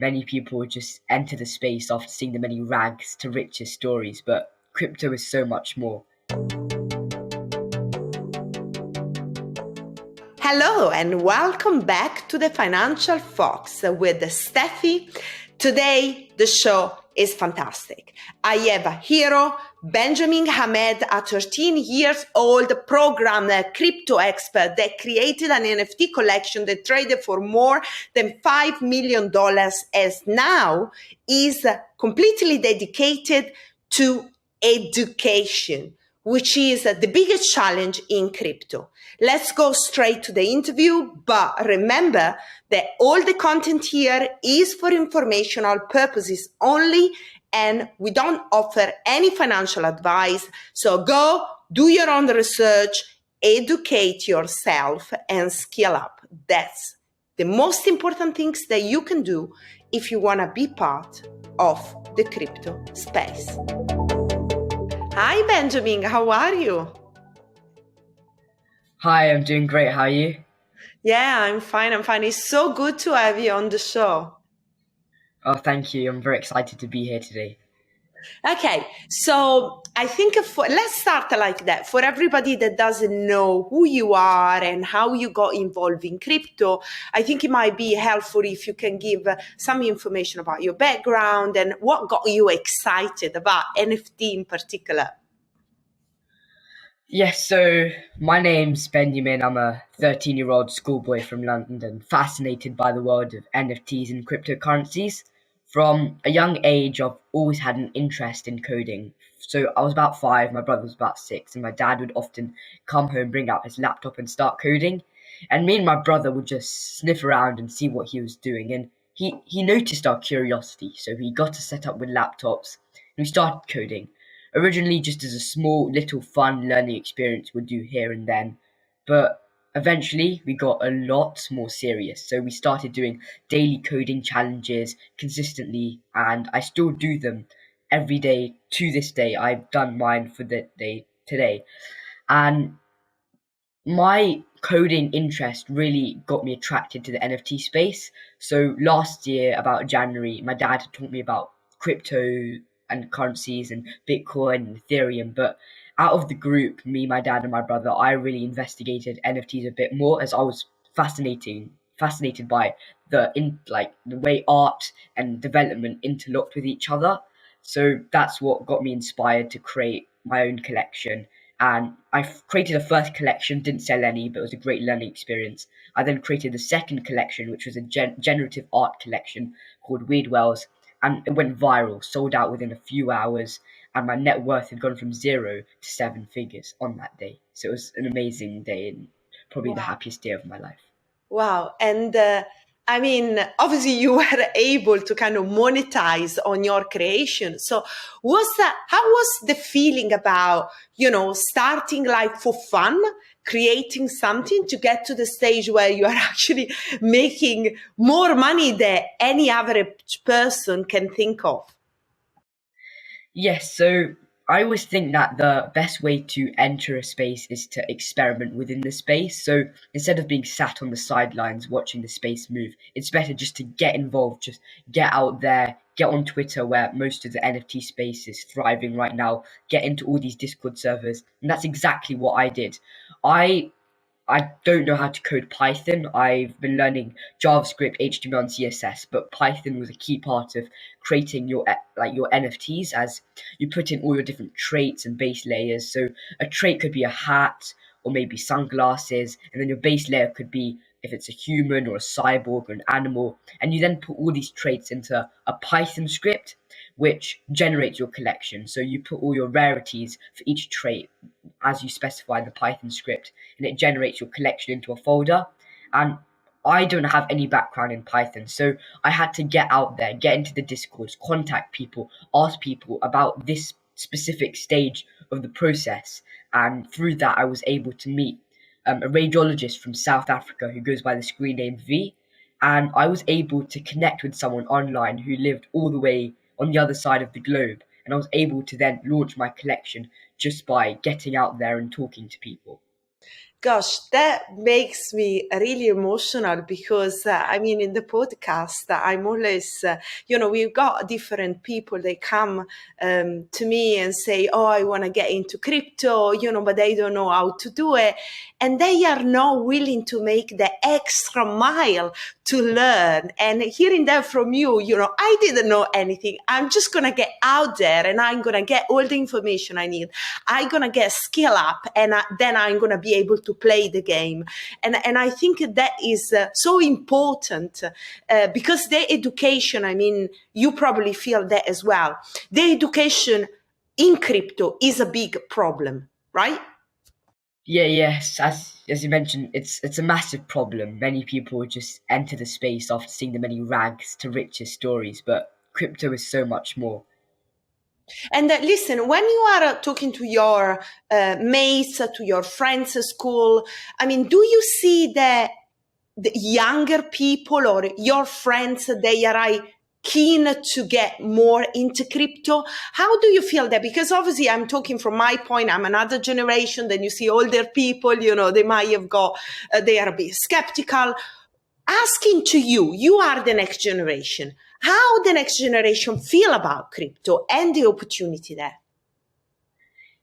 many people just enter the space after seeing the many rags to riches stories, but crypto is so much more. Hello and welcome back to the Financial Fox with Steffy. Today, the show is fantastic. I have a hero, Benyamin Ahmed, a 13 years old programmer, crypto expert that created an NFT collection that traded for more than $5 million, as now is completely dedicated to education, which is the biggest challenge in crypto. Let's go straight to the interview, but remember that all the content here is for informational purposes only, and we don't offer any financial advice. So go do your own research, educate yourself, and skill up. That's the most important things that you can do if you want to be part of the crypto space. Hi, Benjamin. How are you? Hi, I'm doing great. How are you? Yeah, I'm fine. It's so good to have you on the show. Oh, thank you. I'm very excited to be here today. Okay, so I think let's start like that. For everybody that doesn't know who you are and how you got involved in crypto, I think it might be helpful if you can give some information about your background and what got you excited about NFT in particular. Yes, so my name's Benjamin. I'm a 13-year-old schoolboy from London, fascinated by the world of NFTs and cryptocurrencies. From a young age, I've always had an interest in coding. So I was about 5, my brother was about 6, and my dad would often come home, bring out his laptop and start coding. And me and my brother would just sniff around and see what he was doing. And he noticed our curiosity, so he got us set up with laptops and we started coding. Originally just as a small little fun learning experience we'd do here and then, but eventually we got a lot more serious. So we started doing daily coding challenges consistently, and I still do them every day to this day. I've done mine for the day today, and my coding interest really got me attracted to the NFT space. So last year, about January, my dad had taught me about crypto and currencies and Bitcoin and Ethereum. But out of the group, me, my dad, and my brother, I really investigated NFTs a bit more, as I was fascinated by the way art and development interlocked with each other. So that's what got me inspired to create my own collection. And I created a first collection, didn't sell any, but it was a great learning experience. I then created a second collection, which was a generative art collection called Weird Wells, and it went viral, sold out within a few hours, and my net worth had gone from 0 to 7 figures on that day. So it was an amazing day and probably the happiest day of my life. Wow. And obviously you were able to kind of monetize on your creation. So how was the feeling about, starting like for fun, creating something to get to the stage where you are actually making more money than any average person can think of? Yes, so I always think that the best way to enter a space is to experiment within the space. So instead of being sat on the sidelines watching the space move, it's better just to get involved, just get out there, get on Twitter where most of the NFT space is thriving right now, get into all these Discord servers. And that's exactly what I did. I don't know how to code Python. I've been learning JavaScript, HTML, and CSS, but Python was a key part of creating your NFTs, as you put in all your different traits and base layers. So a trait could be a hat or maybe sunglasses, and then your base layer could be if it's a human or a cyborg or an animal, and you then put all these traits into a Python script which generates your collection. So you put all your rarities for each trait as you specify in the Python script, and it generates your collection into a folder. And I don't have any background in Python, so I had to get out there, get into the Discords, contact people, ask people about this specific stage of the process. And through that, I was able to meet a radiologist from South Africa who goes by the screen name V. And I was able to connect with someone online who lived all the way on the other side of the globe. And I was able to then launch my collection just by getting out there and talking to people. Gosh, that makes me really emotional because I mean, in the podcast, I'm always, we've got different people. They come to me and say, "Oh, I want to get into crypto," but they don't know how to do it, and they are not willing to make the extra mile to learn. And hearing that from you, I didn't know anything. I'm just gonna get out there and I'm gonna get all the information I need. I'm gonna get skill up, and then I'm gonna be able to play the game. And I think that is so important because the education, I mean, you probably feel that as well. The education in crypto is a big problem, right? Yeah, yes. As you mentioned, it's a massive problem. Many people just enter the space after seeing the many rags to riches stories, but crypto is so much more. And listen, when you are talking to your mates, to your friends at school, I mean, do you see that the younger people or your friends, they are keen to get more into crypto? How do you feel that? Because obviously I'm talking from my point, I'm another generation. Then you see older people, they might have got, they are a bit skeptical. Asking to you, you are the next generation. How the next generation feel about crypto and the opportunity there?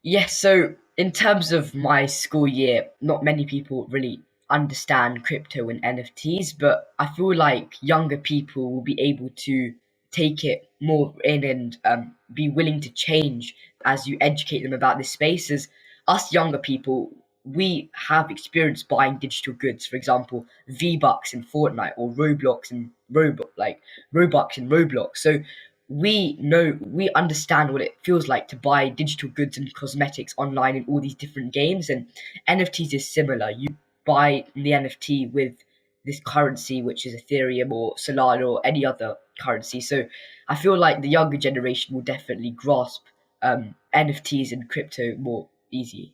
Yes, so in terms of my school year, not many people really understand crypto and NFTs, but I feel like younger people will be able to take it more in and be willing to change as you educate them about this space. As us younger people, we have experience buying digital goods, for example, V-Bucks in Fortnite or Robux in Roblox. So we understand what it feels like to buy digital goods and cosmetics online in all these different games, and NFTs is similar. You buy the NFT with this currency, which is Ethereum or Solana or any other currency. So I feel like the younger generation will definitely grasp NFTs and crypto more easy.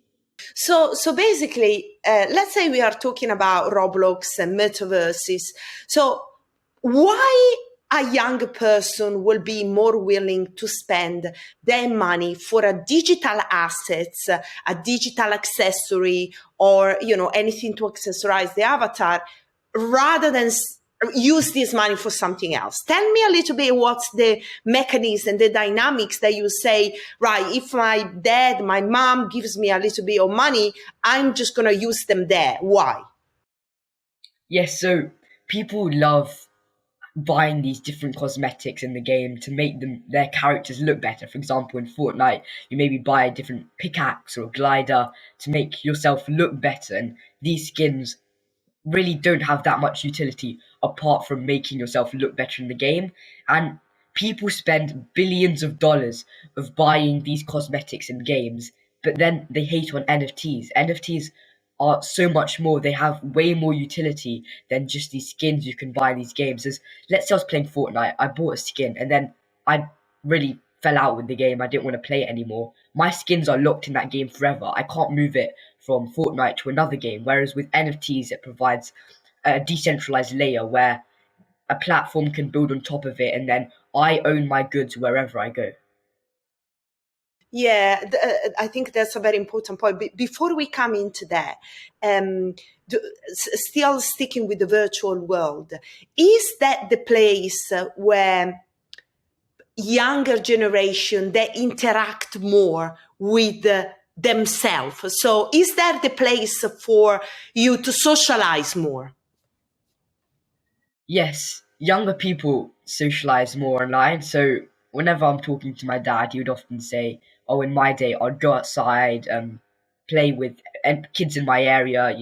So basically, let's say we are talking about Roblox and metaverses. So why a young person will be more willing to spend their money for a digital assets, a digital accessory, or anything to accessorize the avatar, rather than use this money for something else? Tell me a little bit what's the mechanism, the dynamics that you say, right, if my dad, my mom gives me a little bit of money, I'm just going to use them there. Why? Yes, so people love buying these different cosmetics in the game to make their characters look better. For example, in Fortnite, you maybe buy a different pickaxe or a glider to make yourself look better, and these skins really don't have that much utility apart from making yourself look better in the game. And people spend billions of dollars of buying these cosmetics in games, but then they hate on NFTs. NFTs are so much more. They have way more utility than just these skins you can buy in these games. As let's say I was playing Fortnite, I bought a skin and then I really fell out with the game. I didn't want to play it anymore. My skins are locked in that game forever. I can't move it from Fortnite to another game. Whereas with NFTs, it provides a decentralized layer where a platform can build on top of it, and then I own my goods wherever I go. Yeah, I think that's a very important point. Before we come into that, um, still sticking with the virtual world, is that the place where younger generation they interact more with themselves? So is that the place for you to socialize more? Yes, younger people socialize more online. So whenever I'm talking to my dad, he would often say, "Oh, in my day, I'd go outside, play with kids in my area,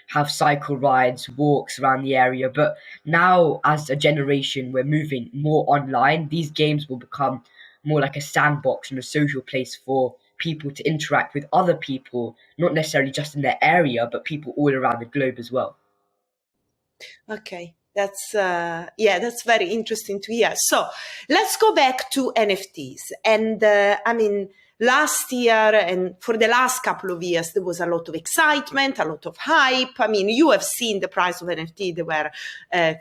have cycle rides, walks around the area." But now, as a generation, we're moving more online. These games will become more like a sandbox and a social place for people to interact with other people, not necessarily just in their area, but people all around the globe as well. Okay, that's yeah, that's very interesting to hear. So let's go back to NFTs, and I mean, last year and for the last couple of years, there was a lot of excitement, a lot of hype. I mean, you have seen the price of NFT, they were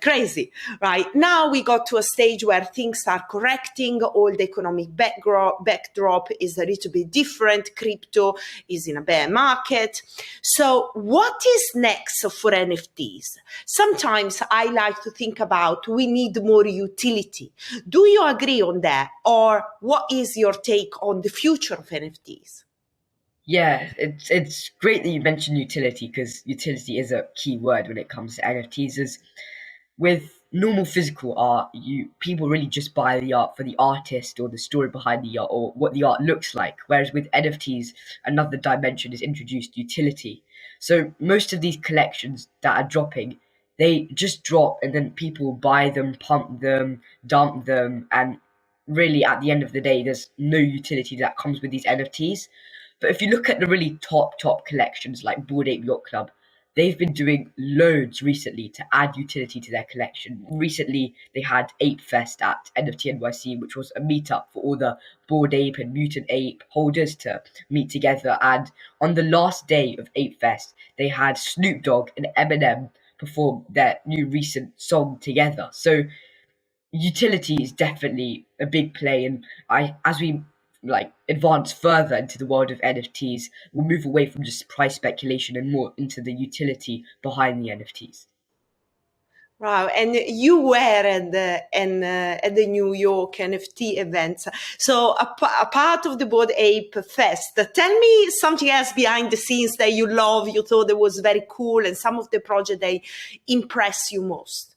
crazy, right? Now we got to a stage where things are correcting, all the economic backdrop is a little bit different, crypto is in a bear market. So what is next for NFTs? Sometimes I like to think about we need more utility. Do you agree on that? Or what is your take on the future of NFTs? Yeah, it's great that you mentioned utility, because utility is a key word when it comes to NFTs. Is with normal physical art, people really just buy the art for the artist or the story behind the art or what the art looks like. Whereas with NFTs, another dimension is introduced, utility. So most of these collections that are dropping, they just drop and then people buy them, pump them, dump them, and really at the end of the day, there's no utility that comes with these NFTs. But if you look at the really top collections like Bored Ape Yacht Club, they've been doing loads recently to add utility to their collection. Recently, they had Ape Fest at NFT.NYC, which was a meetup for all the Bored Ape and Mutant Ape holders to meet together. And on the last day of Ape Fest, they had Snoop Dogg and Eminem perform their new recent song together. So utility is definitely a big play, and as we advance further into the world of NFTs, we'll move away from just price speculation and more into the utility behind the NFTs. Wow, and you were at the New York NFT events. So a part of the Bored Ape Fest. Tell me something else behind the scenes that you love, you thought it was very cool, and some of the projects they impress you most.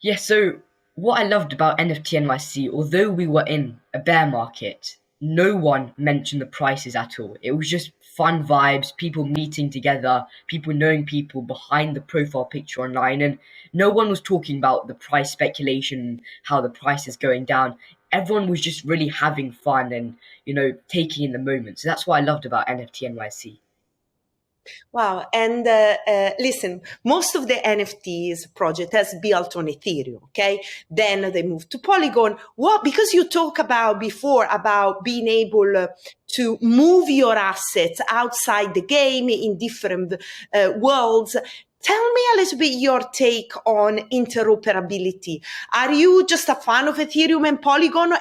Yeah, so what I loved about NFT.NYC, although we were in a bear market, no one mentioned the prices at all. It was just fun vibes, people meeting together, people knowing people behind the profile picture online, and no one was talking about the price speculation, how the price is going down. Everyone was just really having fun and, taking in the moment. So that's what I loved about NFT.NYC. Wow. And listen, most of the NFTs project has built on Ethereum. Okay. Then they moved to Polygon. What, because you talk about before about being able to move your assets outside the game in different worlds. Tell me a little bit your take on interoperability. Are you just a fan of Ethereum and Polygon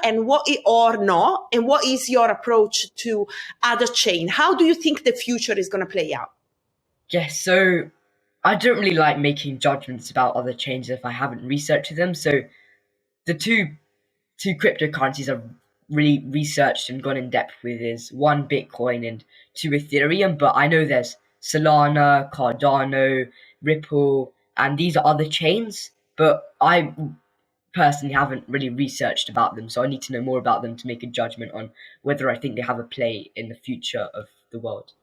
or not? And what is your approach to other chain? How do you think the future is going to play out? Yes, so I don't really like making judgments about other chains if I haven't researched them. So the two cryptocurrencies I've really researched and gone in depth with is one Bitcoin and two Ethereum. But I know there's Solana, Cardano, Ripple, and these are other chains. But I personally haven't really researched about them, so I need to know more about them to make a judgment on whether I think they have a play in the future of the world.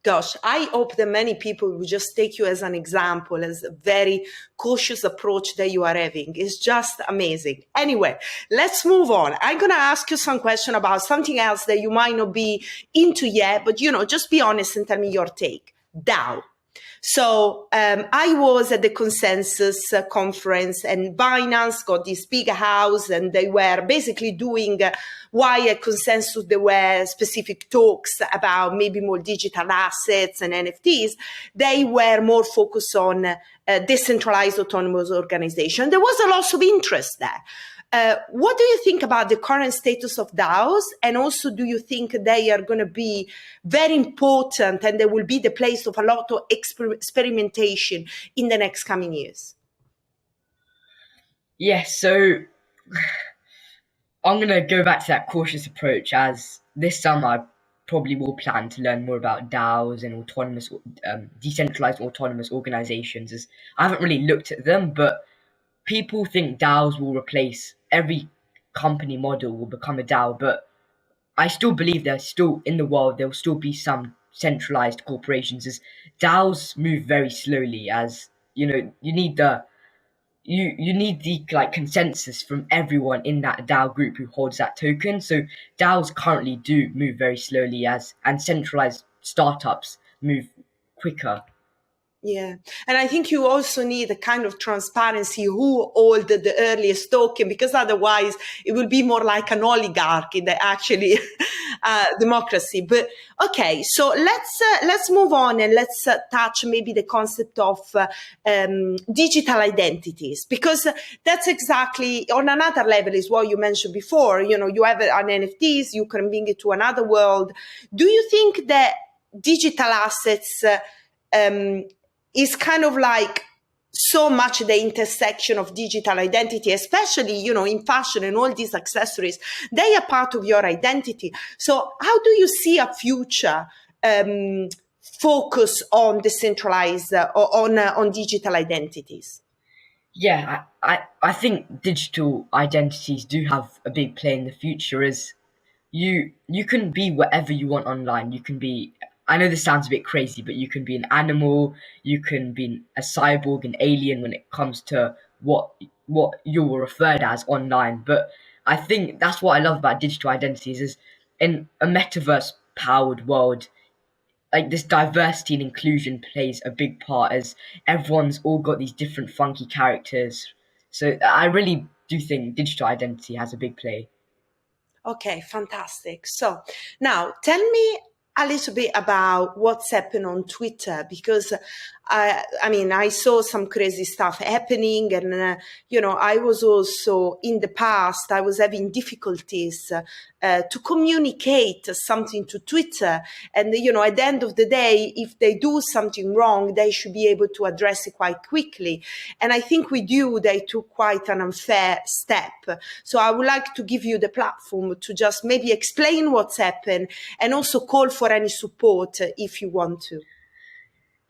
Gosh, I hope that many people will just take you as an example, as a very cautious approach that you are having. It's just amazing. Anyway, let's move on. I'm going to ask you some question about something else that you might not be into yet, but just be honest and tell me your take. DAO. So I was at the Consensus conference, and Binance got this big house, and they were basically doing why at Consensus there were specific talks about maybe more digital assets and NFTs. They were more focused on decentralized autonomous organization. There was a lot of interest there. What do you think about the current status of DAOs? And also, do you think they are going to be very important and they will be the place of a lot of experimentation in the next coming years? Yes, so I'm going to go back to that cautious approach, as this summer I probably will plan to learn more about DAOs and decentralized autonomous organizations, as I haven't really looked at them, but people think DAOs will replace every company model will become a DAO, but I still believe there's still in the world there will still be some centralized corporations, as DAOs move very slowly, as you need the consensus from everyone in that DAO group who holds that token. So DAOs currently do move very slowly, and centralized startups move quicker. Yeah. And I think you also need a kind of transparency who hold the earliest token, because otherwise it will be more like an oligarchy than actually democracy. But okay, so let's move on and let's touch maybe the concept of digital identities, because that's exactly on another level is what you mentioned before. You know, you have an NFTs, you can bring it to another world. Do you think that digital assets is kind of like so much the intersection of digital identity, especially, you know, in fashion and all these accessories, they are part of your identity. So how do you see a future focus on decentralized, on digital identities? Yeah, I think digital identities do have a big play in the future as you can be whatever you want online. You can be, I know this sounds a bit crazy, but you can be an animal, you can be a cyborg, an alien when it comes to what you're referred as online. But I think that's what I love about digital identities is in a metaverse powered world, like this diversity and inclusion plays a big part as everyone's all got these different funky characters. So I really do think digital identity has a big play. Okay, fantastic. So now tell me a little bit about what's happened on Twitter, because I mean, I saw some crazy stuff happening, and you know, I was also in the past, I was having difficulties to communicate something to Twitter, and you know, at the end of the day, if they do something wrong, they should be able to address it quite quickly. And I think with you, they took quite an unfair step. So I would like to give you the platform to just maybe explain what's happened and also call for any support if you want to.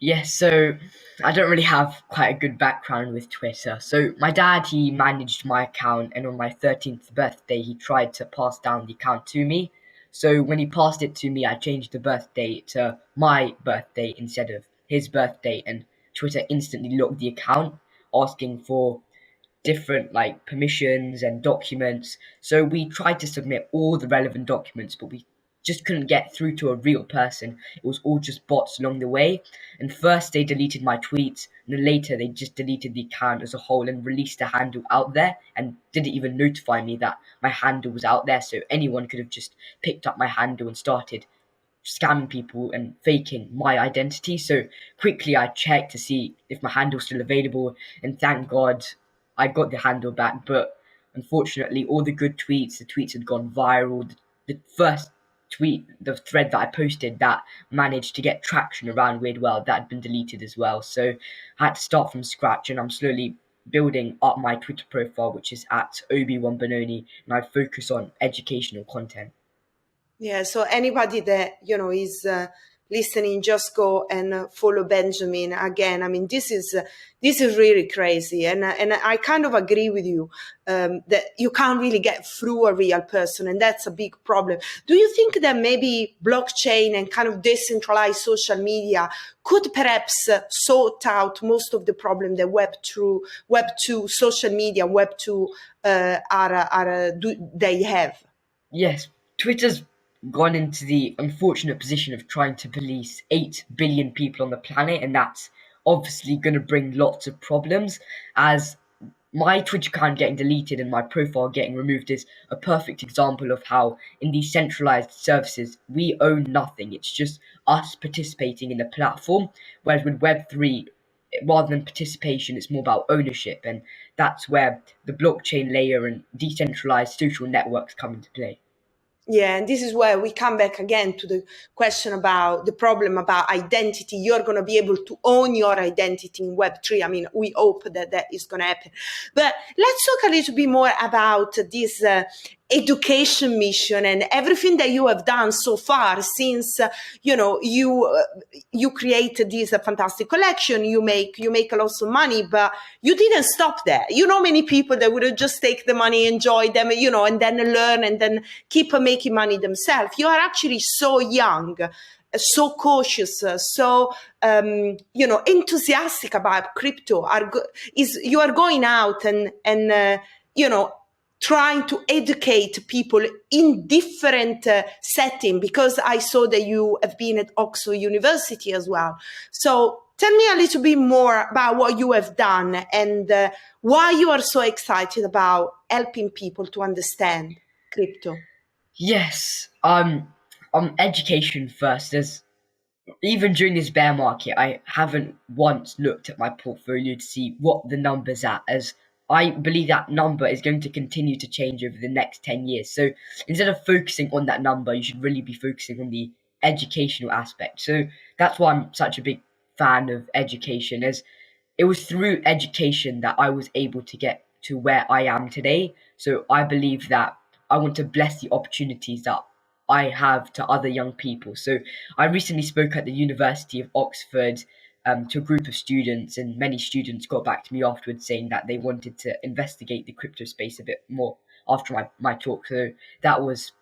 Yes, so I don't really have quite a good background with Twitter. So my dad, he managed my account, and on my 13th birthday, he tried to pass down the account to me. So when he passed it to me, I changed the birthday to my birthday instead of his birthday, and Twitter instantly locked the account, asking for different like permissions and documents. So we tried to submit all the relevant documents, but we just couldn't get through to a real person. It was all just bots along the way. And first they deleted my tweets, and then later they just deleted the account as a whole and released the handle out there and didn't even notify me that my handle was out there. So anyone could have just picked up my handle and started scamming people and faking my identity. So quickly I checked to see if my handle was still available, and thank God I got the handle back. But unfortunately, all the good tweets, the tweets had gone viral. The first tweet, the thread that I posted that managed to get traction around Weird World, that had been deleted as well. So I had to start from scratch, and I'm slowly building up my Twitter profile, which is at Obi-Wan Benoni, and I focus on educational content. Yeah, so anybody that, you know, is listening, just go and follow Benjamin again. I mean, this is really crazy, and I kind of agree with you that you can't really get through a real person, and that's a big problem. Do you think that maybe blockchain and kind of decentralized social media could perhaps sort out most of the problem that Web two social media, Web two they have? Yes, Twitter's gone into the unfortunate position of trying to police 8 billion people on the planet, and that's obviously going to bring lots of problems. As my Twitch account getting deleted and my profile getting removed is a perfect example of how, in these centralized services, we own nothing. It's just us participating in the platform. Whereas with Web3, rather than participation, it's more about ownership, and that's where the blockchain layer and decentralized social networks come into play. Yeah, and this is where we come back again to the question about the problem about identity. You're going to be able to own your identity in Web3. I mean, we hope that that is going to happen. But let's talk a little bit more about this education mission and everything that you have done so far since you know you created this fantastic collection. You make a lot of money, but you didn't stop there. You know, many people that would just take the money, enjoy them, you know, and then learn and then keep making money themselves. You are actually so young, so cautious, so you know, enthusiastic about crypto. You are going out and you know, trying to educate people in different setting, because I saw that you have been at Oxford University as well. So Tell me a little bit more about what you have done and why you are so excited about helping people to understand crypto. Yes, education first. Even during this bear market, I haven't once looked at my portfolio to see what the number's at, as I believe that number is going to continue to change over the next 10 years. So instead of focusing on that number, you should really be focusing on the educational aspect. So that's why I'm such a big fan of education, as it was through education that I was able to get to where I am today. So I believe that I want to bless the opportunities that I have to other young people. So I recently spoke at the University of Oxford to a group of students, and many students got back to me afterwards saying that they wanted to investigate the crypto space a bit more after my talk. So that was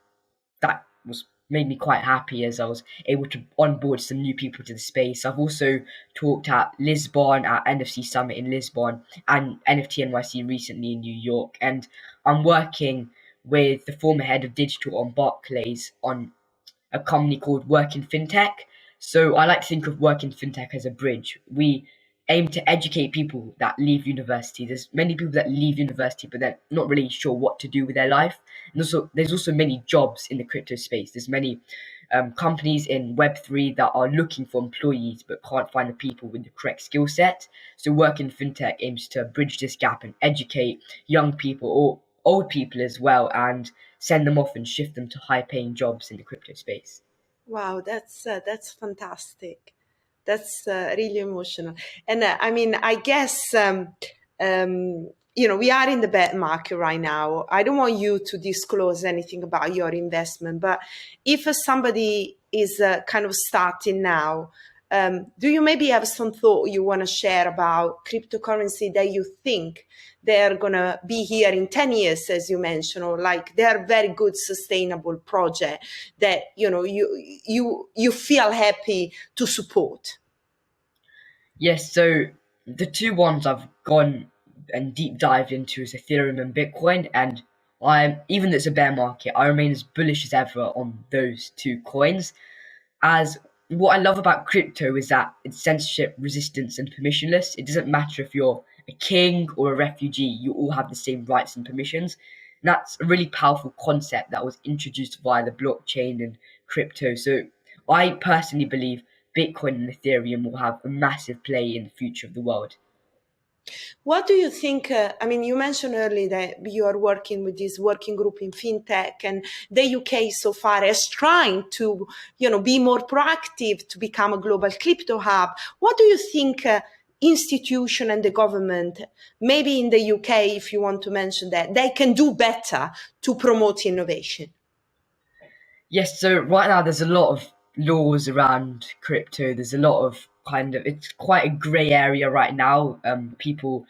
made me quite happy, as I was able to onboard some new people to the space. I've also talked at Lisbon at NFC Summit in Lisbon and NFT.NYC recently in New York, and I'm working with the former head of digital on Barclays on a company called Work in Fintech. So I like to think of Work in Fintech as a bridge. We aim to educate people that leave university. There's many people that leave university, but they're not really sure what to do with their life. And also, there's also many jobs in the crypto space. There's many companies in Web3 that are looking for employees but can't find the people with the correct skill set. So Work in Fintech aims to bridge this gap and educate young people or old people as well, and send them off and shift them to high-paying jobs in the crypto space. Wow, that's fantastic. That's really emotional. And I mean, I guess we are in the bear market right now. I don't want you to disclose anything about your investment, but if somebody is kind of starting now, do you maybe have some thought you want to share about cryptocurrency that you think they're going to be here in 10 years, as you mentioned, or like they're very good, sustainable project that, you feel happy to support? Yes, so the two ones I've gone and deep dived into is Ethereum and Bitcoin, and even though it's a bear market, I remain as bullish as ever on those two coins. As what I love about crypto is that it's censorship resistance and permissionless. It doesn't matter if you're a king or a refugee, you all have the same rights and permissions. And that's a really powerful concept that was introduced via the blockchain and crypto. So I personally believe Bitcoin and Ethereum will have a massive play in the future of the world. What do you think? I mean, you mentioned earlier that you are working with this working group in fintech, and the UK so far is trying to, be more proactive to become a global crypto hub. What do you think? Institution and the government, maybe in the UK, if you want to mention that, they can do better to promote innovation? Yes, so right now there's a lot of laws around crypto. There's a lot of it's quite a grey area right now. People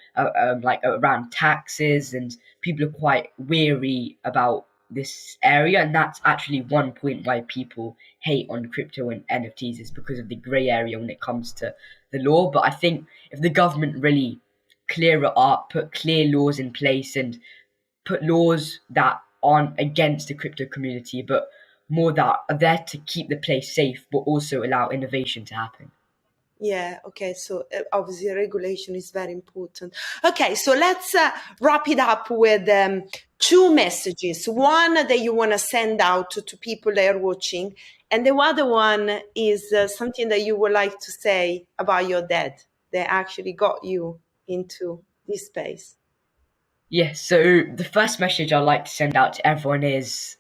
like around taxes, and people are quite weary about this area, and that's actually one point why people hate on crypto and NFTs, is because of the grey area when it comes to the law. But I think if the government really clear it up, put clear laws in place, and put laws that aren't against the crypto community, but more that are there to keep the place safe, but also allow innovation to happen. Yeah, okay, so obviously regulation is very important. Okay, so let's wrap it up with two messages. One that you want to send out to people that are watching, and the other one is something that you would like to say about your dad that actually got you into this space. Yes, so the first message I'd like to send out to everyone is,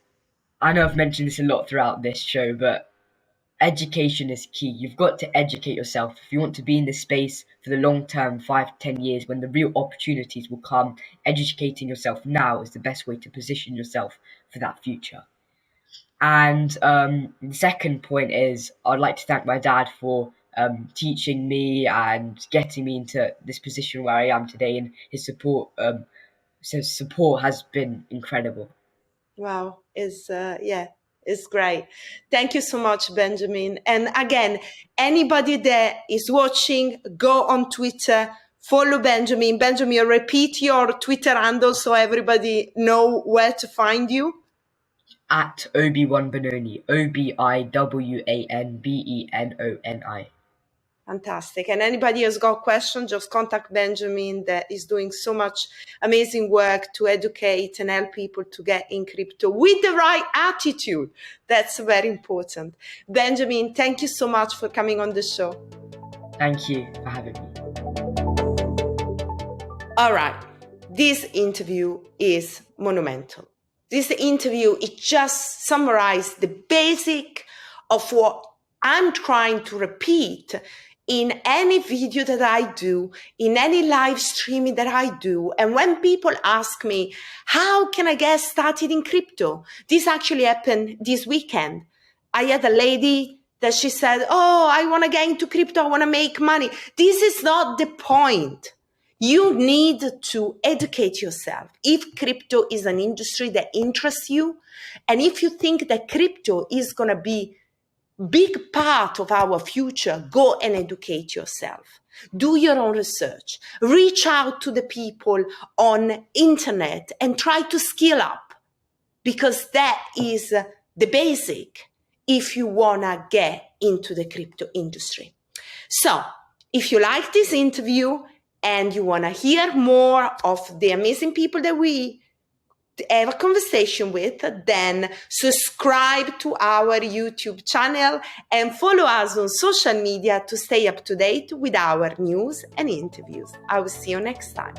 I know I've mentioned this a lot throughout this show, but education is key. You've got to educate yourself if you want to be in this space for the long term, 5 to 10 years, when the real opportunities will come. Educating yourself now is the best way to position yourself for that future. And the second point is, I'd like to thank my dad for teaching me and getting me into this position where I am today, and his support has been incredible. Wow, it's great. Thank you so much, Benjamin. And again, anybody that is watching, go on Twitter, follow Benjamin. Benjamin, repeat your Twitter handle so everybody know where to find you. At Obi-Wan Benoni, OBIWANBENONI. Fantastic. And anybody has got questions, just contact Benjamin, that is doing so much amazing work to educate and help people to get in crypto with the right attitude. That's very important. Benjamin, thank you so much for coming on the show. Thank you for having me. All right. This interview is monumental. This interview, it just summarized the basic of what I'm trying to repeat in any video that I do, in any live streaming that I do. And when people ask me, how can I get started in crypto? This actually happened this weekend. I had a lady that she said, oh, I want to get into crypto. I want to make money. This is not the point. You need to educate yourself. If crypto is an industry that interests you, and if you think that crypto is going to be big part of our future, go and educate yourself. Do your own research. Reach out to the people on internet and try to skill up, because that is the basic if you want to get into the crypto industry. So if you like this interview and you want to hear more of the amazing people that we have a conversation with, then subscribe to our YouTube channel and follow us on social media to stay up to date with our news and interviews. I will see you next time.